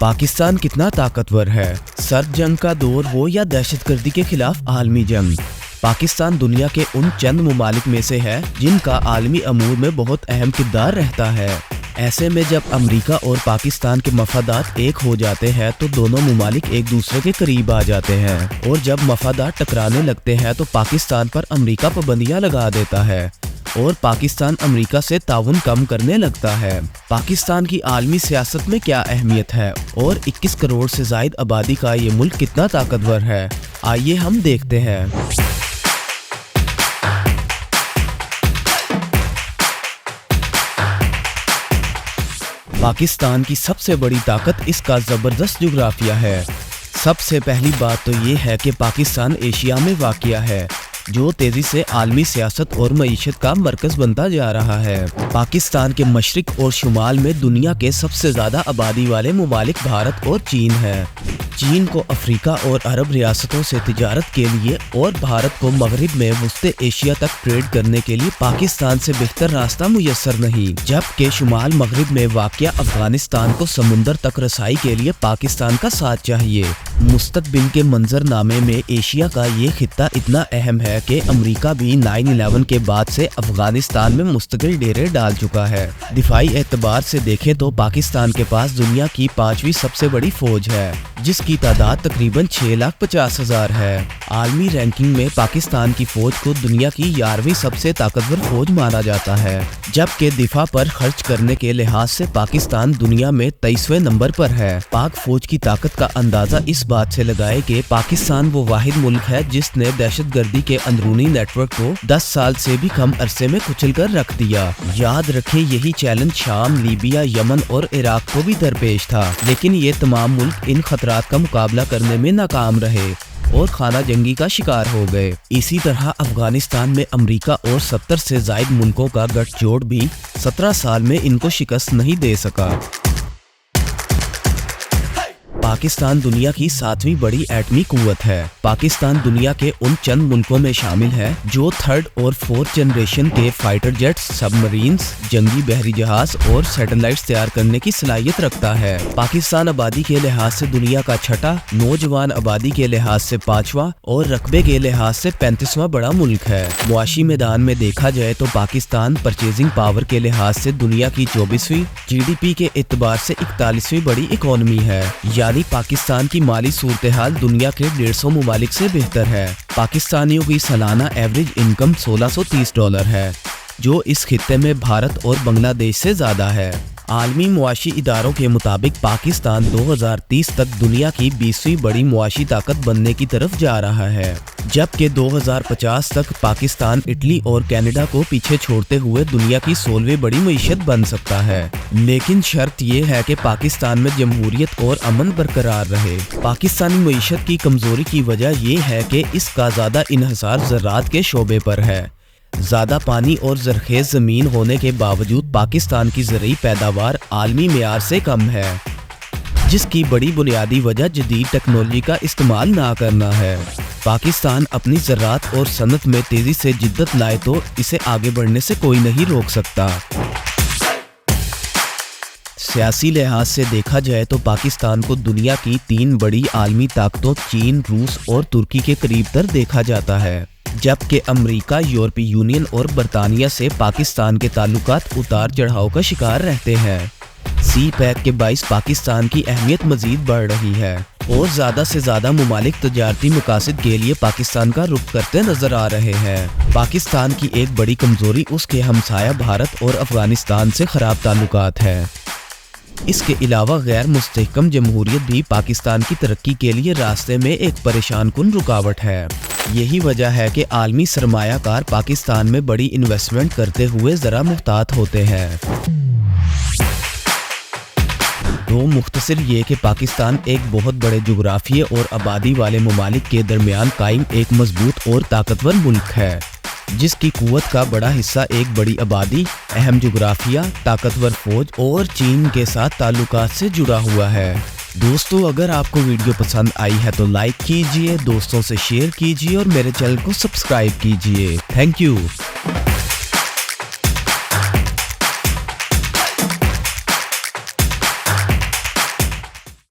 पाकिस्तान कितना ताकतवर है। सर्द जंग का दौर हो या दहशतगर्दी के खिलाफ आलमी जंग, पाकिस्तान दुनिया के उन चंद ममालिक में से है जिनका आलमी अमूर में बहुत अहम किरदार रहता है। ऐसे में जब अमेरिका और पाकिस्तान के मफादात एक हो जाते हैं तो दोनों ममालिक एक दूसरे के करीब आ जाते हैं, और जब मफादात टकराने लगते हैं तो पाकिस्तान पर अमेरिका पाबंदियां लगा देता है और पाकिस्तान अमेरिका से ताउन कम करने लगता है। पाकिस्तान की आलमी सियासत में क्या अहमियत है और 21 करोड़ से ज़ायद आबादी का ये मुल्क कितना ताकतवर है, आइए हम देखते हैं। पाकिस्तान की सबसे बड़ी ताकत इसका ज़बरदस्त जुग्राफिया है। सबसे पहली बात तो ये है कि पाकिस्तान एशिया में वाक़िया है, जो तेज़ी से आलमी सियासत और मईशत का मरकज़ बनता जा रहा है। पाकिस्तान के मशरिक और शुमाल में दुनिया के सबसे ज़्यादा आबादी वाले ममालिक भारत और चीन है। चीन को अफ्रीका और अरब रियासतों से तिजारत के लिए और भारत को मगरिब में वस्ते एशिया तक ट्रेड करने के लिए पाकिस्तान से बेहतर रास्ता मुयस्सर नहीं, जबकि शुमाल मगरिब में वाक़िया अफगानिस्तान को समुंदर तक रसाई के लिए पाकिस्तान का साथ चाहिए। मुस्तकबिल के मंजरनामे में एशिया का ये खित्ता इतना अहम है कि अमेरिका भी 9/11 के बाद से अफगानिस्तान में मुस्तकिल डेरे डाल चुका है। दिफाई एतबार से देखें तो पाकिस्तान के पास दुनिया की 5वीं सबसे बड़ी फौज है, जिसकी तादाद तकरीबन 6,50,000 है। आलमी रैंकिंग में पाकिस्तान की फौज को दुनिया की 11वीं सबसे ताकतवर फौज माना जाता है, जबकि दिफा पर खर्च करने के लिहाज से पाकिस्तान दुनिया में 23वें नंबर पर है। पाक फौज की ताकत का अंदाजा इस बात से लगाए कि पाकिस्तान वो वाहिद मुल्क है जिसने दहशतगर्दी के अंदरूनी नेटवर्क को 10 साल से भी कम अरसे में कुचल कर रख दिया। याद रखें, यही चैलेंज शाम, लीबिया, यमन और इराक को भी दरपेश था, लेकिन ये तमाम मुल्क इन खतरात का मुकाबला करने में नाकाम रहे और खाना जंगी का शिकार हो गए। इसी तरह अफगानिस्तान में अमेरिका और 70 से ज़ायद मुल्कों का गठजोड़ भी 17 साल में इनको शिकस्त नहीं दे सका। पाकिस्तान दुनिया की 7वीं बड़ी एटमी कुव्वत है। पाकिस्तान दुनिया के उन चंद मुल्कों में शामिल है जो 3rd और 4th जनरेशन के फाइटर जेट्स, सबमरीन्स, जंगी बहरी जहाज और सैटेलाइट्स तैयार करने की सलाहियत रखता है। पाकिस्तान आबादी के लिहाज से दुनिया का 6ठा, नौजवान आबादी के लिहाज से 5वां और रकबे के लिहाज से 35वां बड़ा मुल्क है। मुआशी मैदान में देखा जाए तो पाकिस्तान परचेजिंग पावर के लिहाज से दुनिया की 24वीं, GDP के एतबार से 41वीं बड़ी इकोनॉमी है, यानी पाकिस्तान की माली सूरत-ए-हाल दुनिया के 150 ममालिक से बेहतर है। पाकिस्तानियों की सालाना एवरेज इनकम $1630 है, जो इस खित्ते में भारत और बांग्लादेश से ज़्यादा है। आलमी मुआशी इदारों के मुताबिक पाकिस्तान 2030 तक दुनिया की 20वीं बड़ी मुआशी ताकत बनने की तरफ जा रहा है, जबकि 2050 तक पाकिस्तान इटली और कनाडा को पीछे छोड़ते हुए दुनिया की 16वीं बड़ी मईशत बन सकता है। लेकिन शर्त यह है कि पाकिस्तान में जमहूरियत और अमन बरकरार रहे। पाकिस्तानी मईशत की कमजोरी की वजह यह है कि इसका ज़्यादा इन्हिसार ज़राअत के शोबे पर है। ज़्यादा पानी और ज़रखेज़ ज़मीन होने के बावजूद पाकिस्तान की ज़रई पैदावार आलमी मेयार से कम है, जिसकी बड़ी बुनियादी वजह जदीद टेक्नोलॉजी का इस्तेमाल ना करना है। पाकिस्तान अपनी ज़राअत और सनत में तेज़ी से जिद्दत लाए तो इसे आगे बढ़ने से कोई नहीं रोक सकता। सियासी लिहाज से देखा जाए तो पाकिस्तान को दुनिया की 3 बड़ी आलमी ताकतों चीन, रूस और तुर्की के करीब तर देखा जाता है, जबकि अमेरिका, यूरोपीय यूनियन और बरतानिया से पाकिस्तान के ताल्लुकात उतार चढ़ाव का शिकार रहते हैं। CPEC के 22 पाकिस्तान की अहमियत मजीद बढ़ रही है और ज़्यादा से ज़्यादा ममालिक तजारती मकासद के लिए पाकिस्तान का रुख करते नजर आ रहे हैं। पाकिस्तान की एक बड़ी कमजोरी उसके हमसाया भारत और अफगानिस्तान से ख़राब ताल्लुकात है। इसके अलावा गैर मुस्तहकम जमहूरियत भी पाकिस्तान की तरक्की के लिए रास्ते में एक परेशान कुन रुकावट है। यही वजह है कि आलमी सरमायाकार पाकिस्तान में बड़ी इन्वेस्टमेंट करते हुए ज़रा मुहतात होते हैं। तो मुख्तसर ये कि पाकिस्तान एक बहुत बड़े जुग्राफिये और आबादी वाले ममालिक के दरमियान कायम एक मजबूत और ताकतवर मुल्क है, जिसकी कुव्वत का बड़ा हिस्सा एक बड़ी आबादी, अहम जुग्राफिया, ताकतवर फौज और चीन के साथ ताल्लुकात से जुड़ा हुआ है। दोस्तों, अगर आपको वीडियो पसंद आई है तो लाइक कीजिए, दोस्तों से शेयर कीजिए और मेरे चैनल को सब्सक्राइब कीजिए। Thank you.